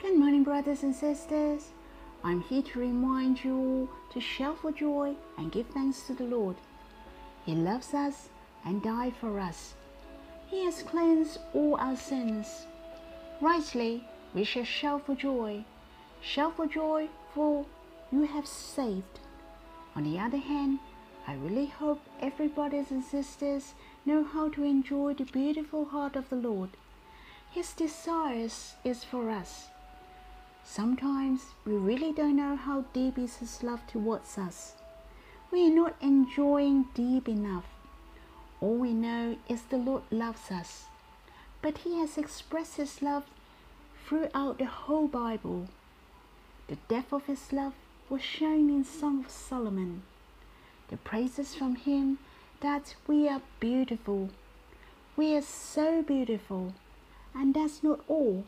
Good morning, brothers and sisters. I'm here to remind you all to shout for joy and give thanks to the Lord. He loves us and died for us. He has cleansed all our sins. Rightly, we shall shout for joy. Shout for joy, for you have saved. On the other hand, I really hope every brothers and sisters know how to enjoy the beautiful heart of the Lord. His desires is for us. Sometimes we really don't know how deep is His love towards us. We are not enjoying deep enough. All we know is the Lord loves us. But He has expressed His love throughout the whole Bible. The depth of His love was shown in Song of Solomon. The praises from Him that we are beautiful. We are so beautiful. And that's not all.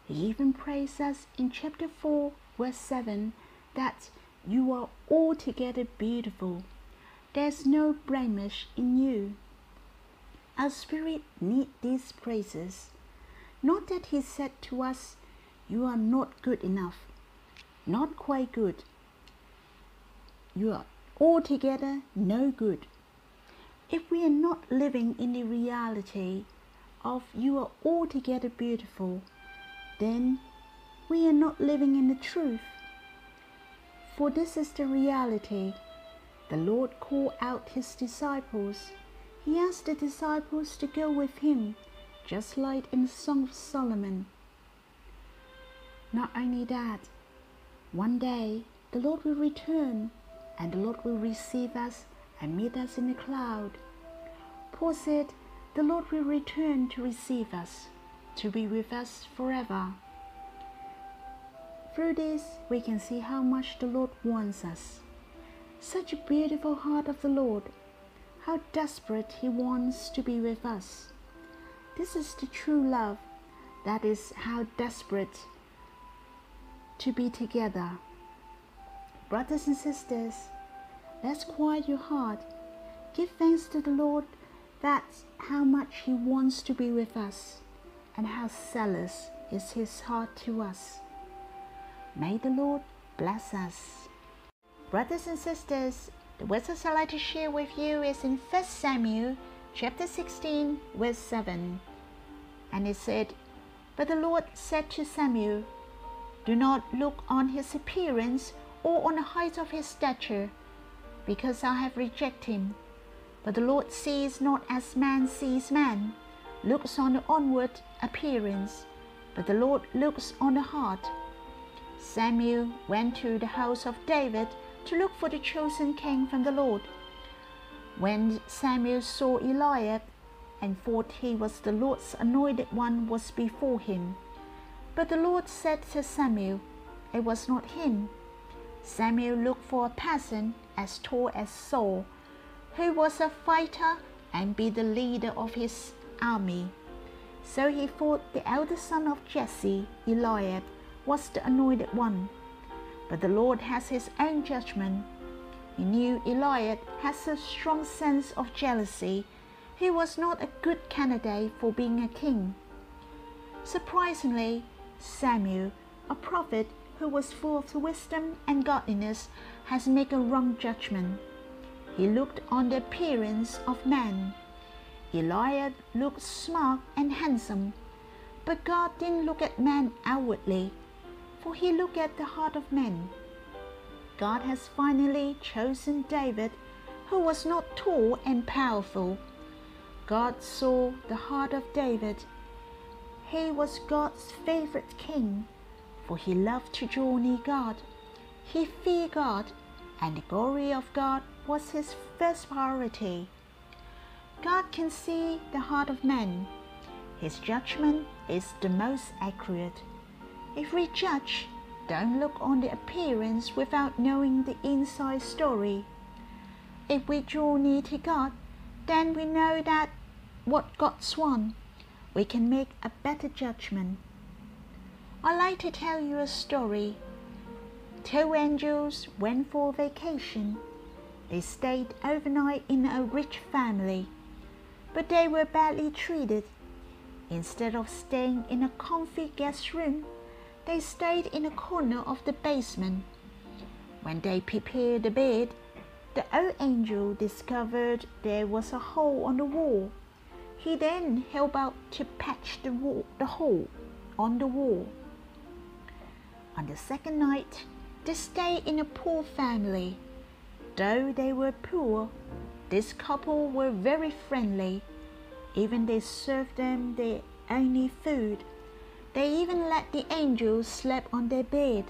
He even praised us in chapter 4, verse 7, that you are altogether beautiful. There's no blemish in you. Our spirit needs these praises. Not that He said to us, you are not good enough, not quite good. You are altogether no good. If we are not living in the reality of you are altogether beautiful, then we are not living in the truth. For this is the reality. The Lord called out His disciples. He asked the disciples to go with Him, just like in the Song of Solomon. Not only that, one day the Lord will return, and the Lord will receive us and meet us in the cloud. Paul said, the Lord will return to receive us, to be with us forever. Through this, we can see how much the Lord wants us. Such a beautiful heart of the Lord, how desperate He wants to be with us. This is the true love, that is how desperate to be together. Brothers and sisters, let's quiet your heart. Give thanks to the Lord. That's how much He wants to be with us, and how zealous is His heart to us. May the Lord bless us. Brothers and sisters, the verses I'd like to share with you is in 1 Samuel chapter 16, verse 7. And it said, but the Lord said to Samuel, do not look on his appearance or on the height of his stature, because I have rejected him. But the Lord sees not as man sees man, looks on the onward appearance, but the Lord looks on the heart. Samuel went to the house of David to look for the chosen king from the Lord. When Samuel saw Eliab and thought he was the Lord's anointed one was before him. But the Lord said to Samuel, it was not him. Samuel looked for a person as tall as Saul, who was a fighter and be the leader of his army. So he thought the eldest son of Jesse, Eliab, was the anointed one. But the Lord has His own judgment. He knew Eliab has a strong sense of jealousy. He was not a good candidate for being a king. Surprisingly, Samuel, a prophet who was full of wisdom and godliness, has made a wrong judgment. He looked on the appearance of man. Eliab looked smart and handsome, but God didn't look at man outwardly, for He looked at the heart of man. God has finally chosen David, who was not tall and powerful. God saw the heart of David. He was God's favorite king, for he loved to draw near God. He feared God, and the glory of God was his first priority. God can see the heart of man. His judgment is the most accurate. If we judge, don't look on the appearance without knowing the inside story. If we draw near to God, then we know that what God wants. We can make a better judgment. I'd like to tell you a story. Two angels went for a vacation. They stayed overnight in a rich family, but they were badly treated. Instead of staying in a comfy guest room, they stayed in a corner of the basement. When they prepared the bed, the old angel discovered there was a hole on the wall. He then helped out to patch the hole on the wall. On the second night, they stayed in a poor family. Though they were poor, this couple were very friendly. Even they served them their only food. They even let the angels sleep on their bed.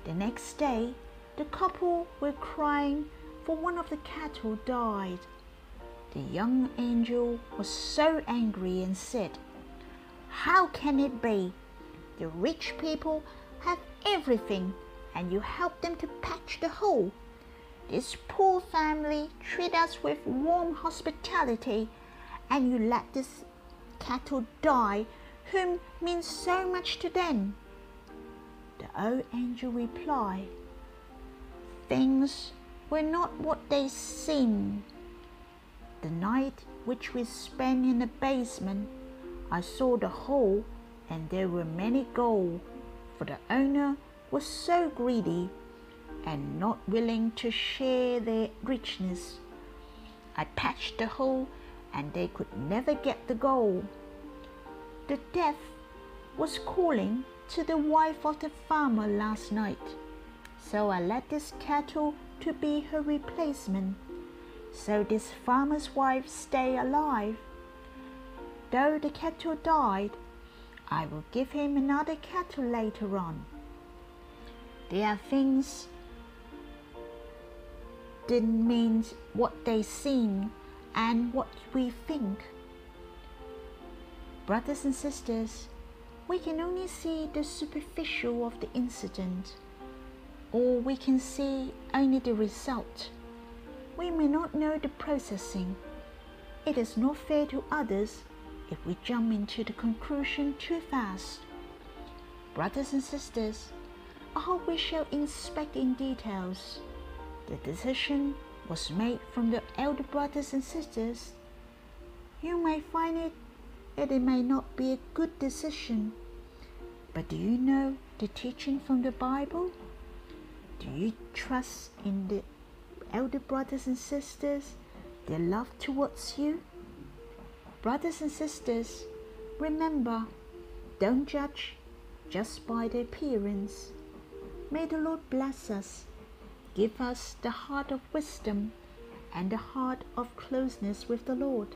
The next day, the couple were crying for one of the cattle died. The young angel was so angry and said, "How can it be? The rich people have everything and you help them to patch the hole. This poor family treat us with warm hospitality and you let this cattle die whom means so much to them." The old angel replied, "Things were not what they seemed. The night which we spent in the basement, I saw the hole and there were many gold, for the owner was so greedy and not willing to share their richness. I patched the hole and they could never get the gold. The death was calling to the wife of the farmer last night, so I let this cattle to be her replacement, so this farmer's wife stay alive. Though the cattle died, I will give him another cattle later on." There are things didn't mean what they seem and what we think. Brothers and sisters, we can only see the superficial of the incident, or we can see only the result. We may not know the processing. It is not fair to others if we jump into the conclusion too fast. Brothers and sisters, I hope we shall inspect in details. The decision was made from the elder brothers and sisters. You may find that it may not be a good decision, but do you know the teaching from the Bible? Do you trust in the elder brothers and sisters, their love towards you? Brothers and sisters, remember, don't judge just by the appearance. May the Lord bless us, give us the heart of wisdom and the heart of closeness with the Lord.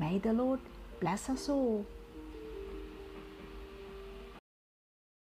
May the Lord bless us all.